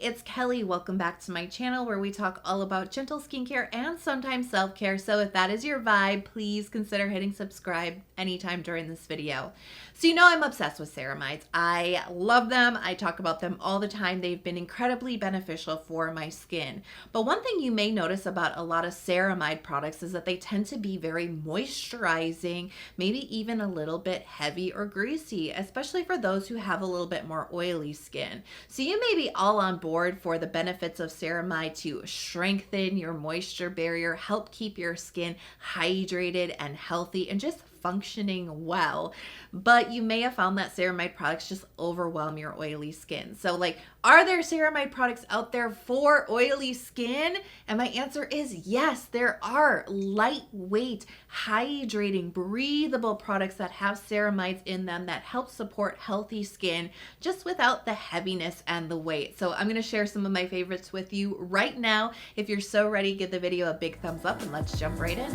it's Kelly. Welcome back to my channel where we talk all about gentle skincare and sometimes self-care. So if that is your vibe, please consider hitting subscribe anytime during this video. So you know I'm obsessed with ceramides. I love them. I talk about them all the time. They've been incredibly beneficial for my skin. But one thing you may notice about a lot of ceramide products is that they tend to be very moisturizing, maybe even a little bit heavy or greasy, especially for those who have a little bit more oily skin. So you may be all on board for the benefits of ceramide to strengthen your moisture barrier, help keep your skin hydrated and healthy, and just functioning well, but you may have found that ceramide products just overwhelm your oily skin. So like, are there ceramide products out there for oily skin? And my answer is yes, there are lightweight, hydrating, breathable products that have ceramides in them that help support healthy skin just without the heaviness and the weight. So I'm going to share some of my favorites with you right now. If you're so ready, give the video a big thumbs up and let's jump right in.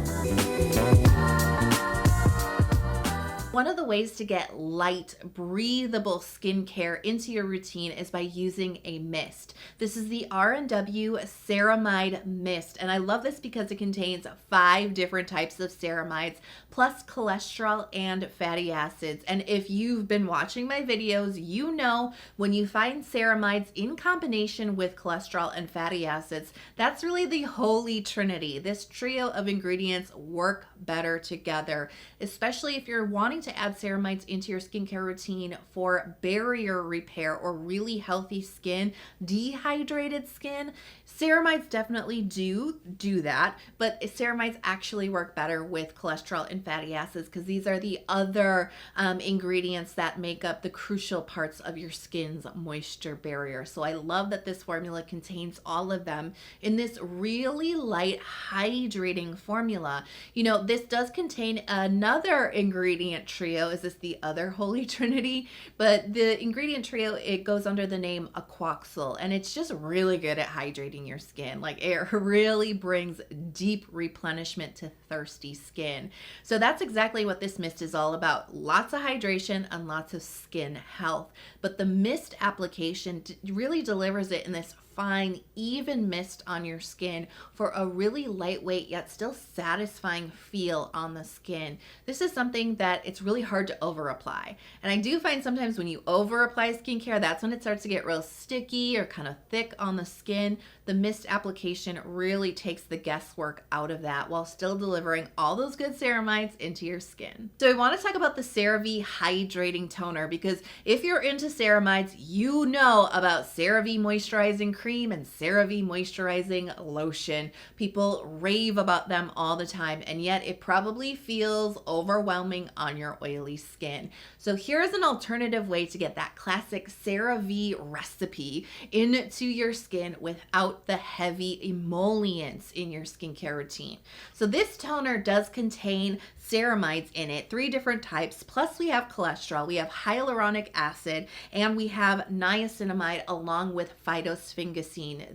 One of the ways to get light, breathable skincare into your routine is by using a mist. This is the RNW Ceramide Mist, and I love this because it contains 5 different types of ceramides, plus cholesterol and fatty acids. And if you've been watching my videos, you know when you find ceramides in combination with cholesterol and fatty acids, that's really the holy trinity. This trio of ingredients work better together, especially if you're wanting to add ceramides into your skincare routine for barrier repair or really healthy skin, dehydrated skin. Ceramides definitely do that, but ceramides actually work better with cholesterol and fatty acids because these are the other ingredients that make up the crucial parts of your skin's moisture barrier. So I love that this formula contains all of them in this really light, hydrating formula. You know, this does contain another ingredient trio. Is this the other holy trinity? But the ingredient trio, it goes under the name Aquoxyl, and it's just really good at hydrating your skin. Like, it really brings deep replenishment to thirsty skin. So that's exactly what this mist is all about. Lots of hydration and lots of skin health. But the mist application really delivers it in this fine, even mist on your skin for a really lightweight yet still satisfying feel on the skin. This is something that it's really hard to over apply. And I do find sometimes when you over apply skincare, that's when it starts to get real sticky or kind of thick on the skin. The mist application really takes the guesswork out of that while still delivering all those good ceramides into your skin. So I want to talk about the Cerave Hydrating Toner, because if you're into ceramides, you know about Cerave Moisturizing Cream and Cerave Moisturizing Lotion. People rave about them all the time, and yet it probably feels overwhelming on your oily skin. So here's an alternative way to get that classic Cerave recipe into your skin without the heavy emollients in your skincare routine. So this toner does contain ceramides in it, 3 different types, plus we have cholesterol, we have hyaluronic acid, and we have niacinamide along with phytosphingosine.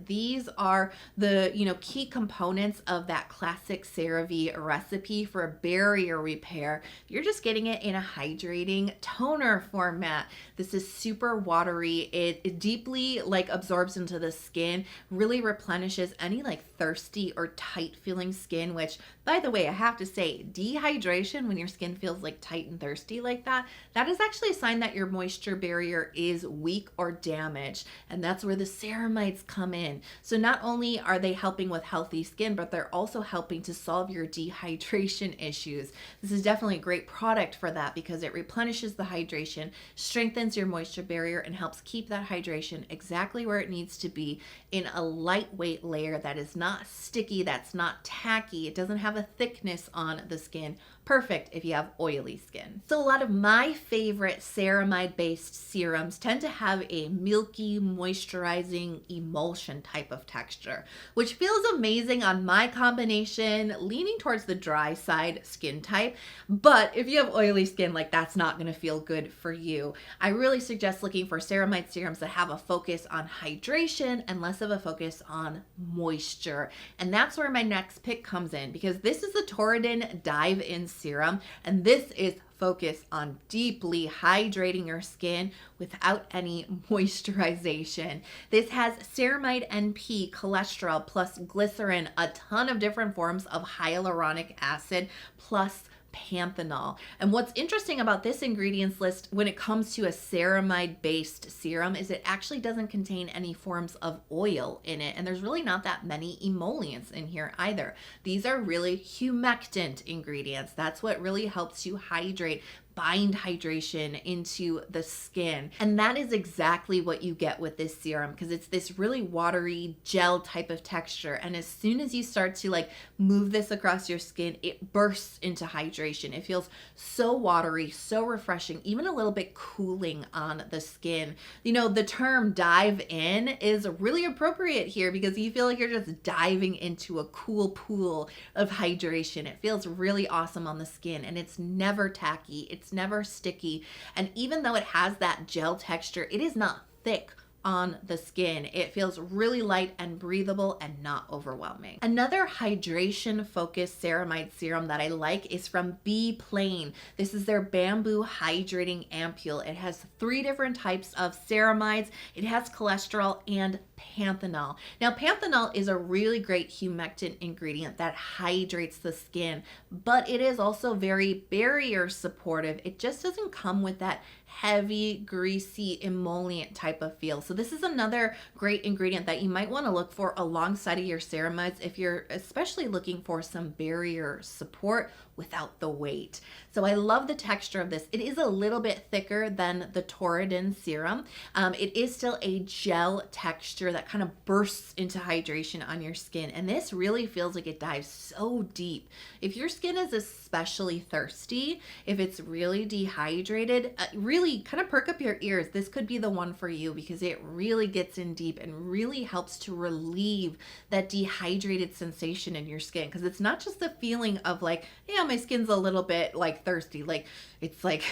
These are the key components of that classic Cerave recipe for barrier repair. You're just getting it in a hydrating toner format. This is super watery. It deeply absorbs into the skin, really replenishes any thirsty or tight feeling skin, which, by the way, I have to say, dehydration, when your skin feels tight and thirsty like that, that is actually a sign that your moisture barrier is weak or damaged. And that's where the ceramides come in. So not only are they helping with healthy skin, but they're also helping to solve your dehydration issues. This is definitely a great product for that because it replenishes the hydration, strengthens your moisture barrier, and helps keep that hydration exactly where it needs to be in a lightweight layer that is not sticky, that's not tacky, it doesn't have a thickness on the skin. Perfect if you have oily skin. So a lot of my favorite ceramide-based serums tend to have a milky, moisturizing emulsion type of texture, which feels amazing on my combination, leaning towards the dry side skin type. But if you have oily skin, that's not gonna feel good for you. I really suggest looking for ceramide serums that have a focus on hydration and less of a focus on moisture. And that's where my next pick comes in, because this is the Torriden Dive In Serum, and this is focus on deeply hydrating your skin without any moisturization. This has ceramide NP, cholesterol, plus glycerin, a ton of different forms of hyaluronic acid, plus panthenol. And what's interesting about this ingredients list when it comes to a ceramide based serum is it actually doesn't contain any forms of oil in it, and there's really not that many emollients in here either. These are really humectant ingredients. That's what really helps you hydrate, bind hydration into the skin. And that is exactly what you get with this serum, because it's this really watery gel type of texture. And as soon as you start to like move this across your skin, it bursts into hydration. It feels so watery, so refreshing, even a little bit cooling on the skin. You know, the term dive in is really appropriate here because you feel like you're just diving into a cool pool of hydration. It feels really awesome on the skin, and it's never tacky. It's never sticky. And even though it has that gel texture, it is not thick on the skin. It feels really light and breathable and not overwhelming. Another hydration focused ceramide serum that I like is from Beplain. This is their bamboo hydrating ampule. It has 3 different types of ceramides. It has cholesterol and panthenol. Now, panthenol is a really great humectant ingredient that hydrates the skin, but it is also very barrier supportive. It just doesn't come with that heavy, greasy, emollient type of feel. So this is another great ingredient that you might want to look for alongside of your ceramides if you're especially looking for some barrier support without the weight. So I love the texture of this. It is a little bit thicker than the Torriden serum. It is still a gel texture that kind of bursts into hydration on your skin. And this really feels like it dives so deep. If your skin is especially thirsty, if it's really dehydrated, really kind of perk up your ears. This could be the one for you because it really gets in deep and really helps to relieve that dehydrated sensation in your skin. Because it's not just the feeling of like, yeah, my skin's a little bit like thirsty. Like it's like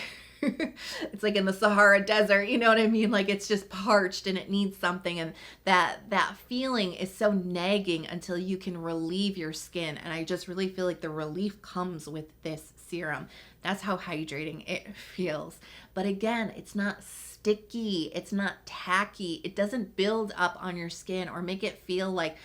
it's like in the Sahara Desert, you know what I mean? Like it's just parched and it needs something, and that feeling is so nagging until you can relieve your skin. And I just really feel like the relief comes with this serum. That's how hydrating it feels. But again, it's not sticky, it's not tacky, it doesn't build up on your skin or make it feel like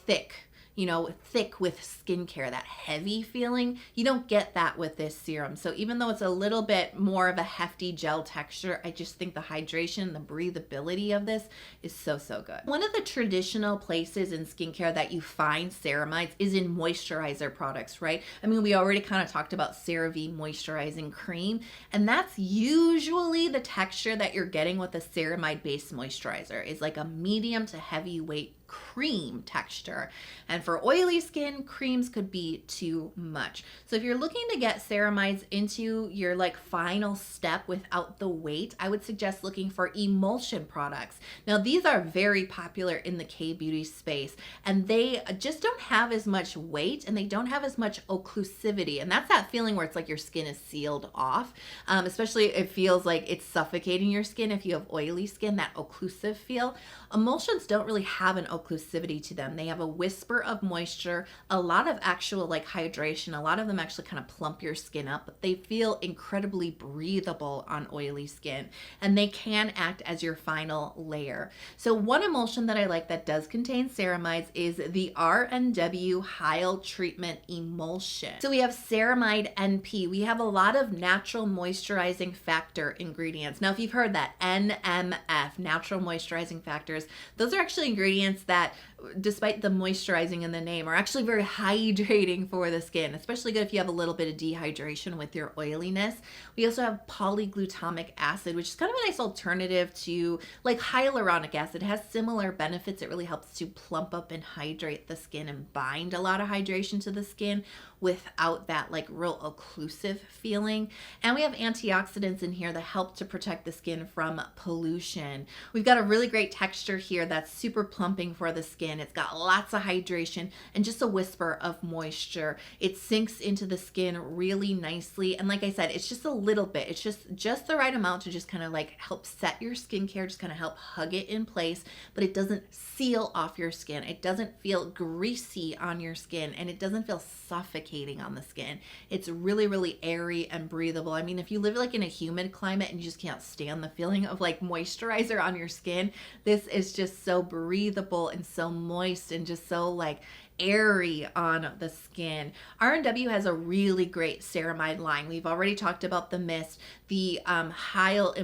thick. You know, thick with skincare, that heavy feeling. You don't get that with this serum. So even though it's a little bit more of a hefty gel texture, I just think the hydration, the breathability of this is so, so good. One of the traditional places in skincare that you find ceramides is in moisturizer products, right? I mean, we already kind of talked about Cerave moisturizing cream, and that's usually the texture that you're getting with a ceramide-based moisturizer. Is like a medium to heavyweight cream texture. And for oily skin, creams could be too much. So if you're looking to get ceramides into your like final step without the weight, I would suggest looking for emulsion products. Now these are very popular in the K-beauty space, and they just don't have as much weight and they don't have as much occlusivity. And that's that feeling where it's like your skin is sealed off. Especially it feels like it's suffocating your skin if you have oily skin, that occlusive feel. Emulsions don't really have an occlusivity to them. They have a whisper of moisture, a lot of actual like hydration. A lot of them actually kind of plump your skin up, but they feel incredibly breathable on oily skin, and they can act as your final layer. So one emulsion that I like that does contain ceramides is the RNW Hyal Treatment Emulsion. So we have ceramide NP. We have a lot of natural moisturizing factor ingredients. Now, if you've heard that, NMF, natural moisturizing factors, those are actually ingredients that, despite the moisturizing in the name, are actually very hydrating for the skin, especially good if you have a little bit of dehydration with your oiliness. We also have polyglutamic acid, which is kind of a nice alternative to like hyaluronic acid. It has similar benefits. It really helps to plump up and hydrate the skin and bind a lot of hydration to the skin without that like real occlusive feeling. And we have antioxidants in here that help to protect the skin from pollution. We've got a really great texture here that's super plumping for the skin. It's got lots of hydration and just a whisper of moisture. It sinks into the skin really nicely. And like I said, it's just a little bit. It's just the right amount to just kind of like help set your skincare, just kind of help hug it in place, but it doesn't seal off your skin. It doesn't feel greasy on your skin, and it doesn't feel suffocating suffocating on the skin. It's really, really airy and breathable. I mean, if you live like in a humid climate and you just can't stand the feeling of like moisturizer on your skin, this is just so breathable and so moist and just so like airy on the skin. RNW has a really great ceramide line. We've already talked about the mist. The Hyal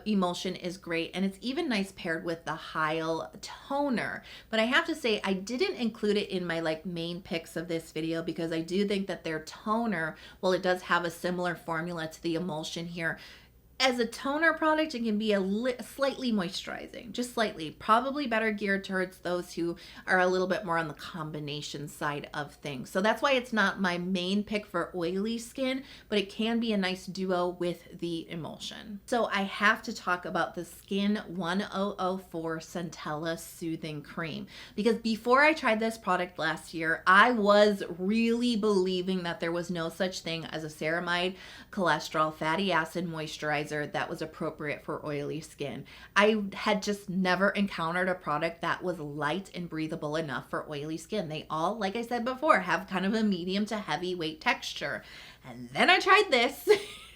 Emulsion is great, and it's even nice paired with the Hyal toner. But I have to say, I didn't include it in my like main picks of this video because I do think that their toner, while it does have a similar formula to the emulsion here, as a toner product, it can be slightly moisturizing, just slightly. Probably better geared towards those who are a little bit more on the combination side of things. So that's why it's not my main pick for oily skin, but it can be a nice duo with the emulsion. So I have to talk about the Skin 1004 Centella Soothing Cream, because before I tried this product last year, I was really believing that there was no such thing as a ceramide, cholesterol, fatty acid moisturizer that was appropriate for oily skin. I had just never encountered a product that was light and breathable enough for oily skin. They all, like I said before, have kind of a medium to heavyweight texture. And then I tried this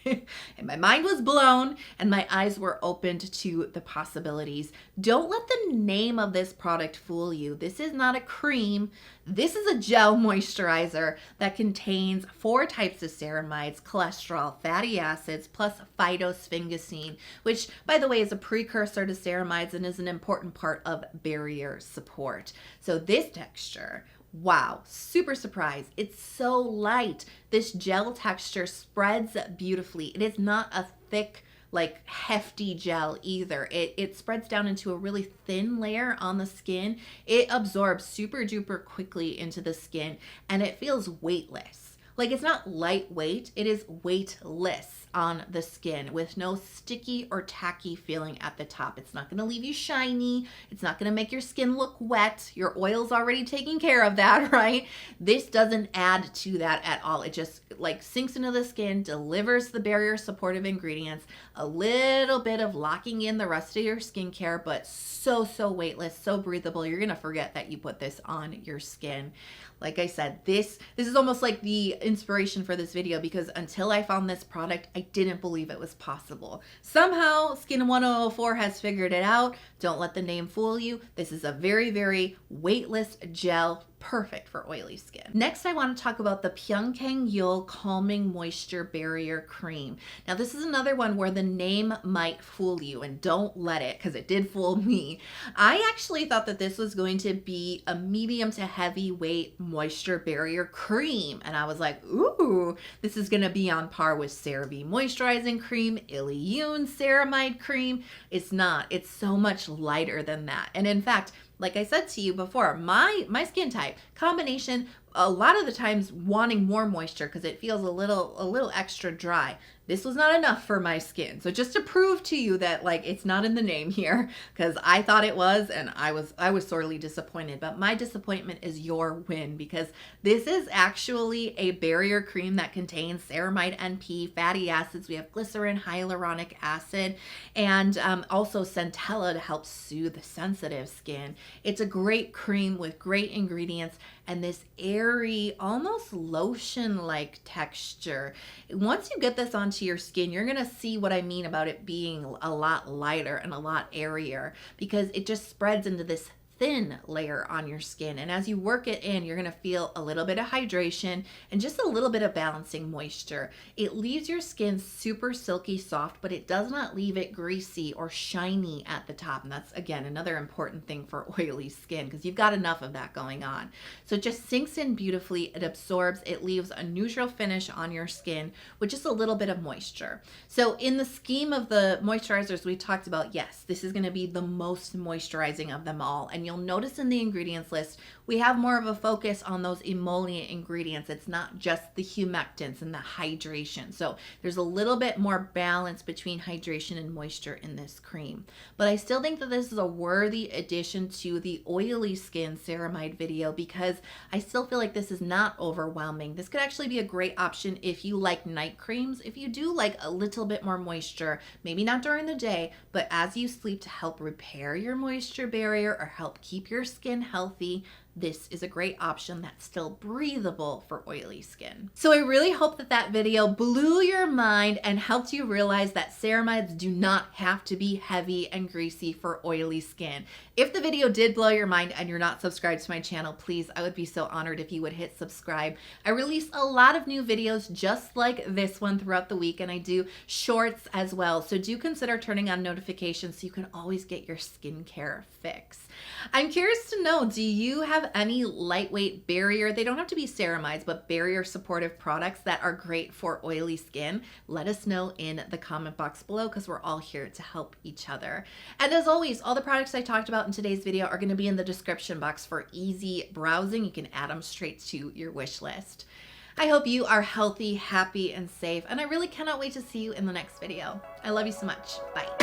and my mind was blown and my eyes were opened to the possibilities. Don't let the name of this product fool you. This is not a cream. This is a gel moisturizer that contains 4 types of ceramides, cholesterol, fatty acids, plus phytosphingosine, which, by the way, is a precursor to ceramides and is an important part of barrier support. So this texture, wow, super surprised. It's so light. This gel texture spreads beautifully. It is not a thick, like hefty gel either. It spreads down into a really thin layer on the skin. It absorbs super duper quickly into the skin and it feels weightless. Like, it's not lightweight, it is weightless on the skin with no sticky or tacky feeling at the top. It's not gonna leave you shiny. It's not gonna make your skin look wet. Your oil's already taking care of that, right? This doesn't add to that at all. It just like sinks into the skin, delivers the barrier supportive ingredients, a little bit of locking in the rest of your skincare, but so weightless, so breathable. You're gonna forget that you put this on your skin. Like I said, this is almost like the inspiration for this video, because until I found this product, I didn't believe it was possible. Somehow Skin 1004 has figured it out. Don't let the name fool you. This is a very weightless gel, perfect for oily skin. Next, I want to talk about the Pyunkang Calming Moisture Barrier Cream. Now, this is another one where the name might fool you, and don't let it, because it did fool me. I actually thought that this was going to be a medium to heavyweight moisture barrier cream, and I was like, ooh, this is going to be on par with Cerave moisturizing cream, Ilyun ceramide cream. It's not. It's so much lighter than that. And in fact, like I said to you before, my skin type combination, a lot of the times wanting more moisture because it feels a little extra dry. This was not enough for my skin. So just to prove to you that like it's not in the name here, because I thought it was, and I was sorely disappointed. But my disappointment is your win, because this is actually a barrier cream that contains ceramide NP, fatty acids. We have glycerin, hyaluronic acid, and also Centella to help soothe sensitive skin. It's a great cream with great ingredients and this airy, almost lotion-like texture. Once you get this onto your skin, you're gonna see what I mean about it being a lot lighter and a lot airier, because it just spreads into this thin layer on your skin. And as you work it in, you're gonna feel a little bit of hydration and just a little bit of balancing moisture. It leaves your skin super silky soft, but it does not leave it greasy or shiny at the top. And that's, again, another important thing for oily skin, because you've got enough of that going on. So it just sinks in beautifully, it absorbs, it leaves a neutral finish on your skin with just a little bit of moisture. So in the scheme of the moisturizers we talked about, yes, this is gonna be the most moisturizing of them all. And you'll notice in the ingredients list, we have more of a focus on those emollient ingredients. It's not just the humectants and the hydration. So there's a little bit more balance between hydration and moisture in this cream. But I still think that this is a worthy addition to the oily skin ceramide video, because I still feel like this is not overwhelming. This could actually be a great option if you like night creams, if you do like a little bit more moisture, maybe not during the day, but as you sleep, to help repair your moisture barrier or help keep your skin healthy. this is a great option that's still breathable for oily skin. So I really hope that that video blew your mind and helped you realize that ceramides do not have to be heavy and greasy for oily skin. If the video did blow your mind and you're not subscribed to my channel, please, I would be so honored if you would hit subscribe. I release a lot of new videos just like this one throughout the week, and I do shorts as well. So do consider turning on notifications so you can always get your skincare fix. I'm curious to know, do you have any lightweight barrier? They don't have to be ceramides, but barrier supportive products that are great for oily skin? Let us know in the comment box below, because we're all here to help each other. And as always, all the products I talked about in today's video are going to be in the description box for easy browsing. You can add them straight to your wish list. I hope you are healthy, happy, and safe, and I really cannot wait to see you in the next video. I love you so much. Bye.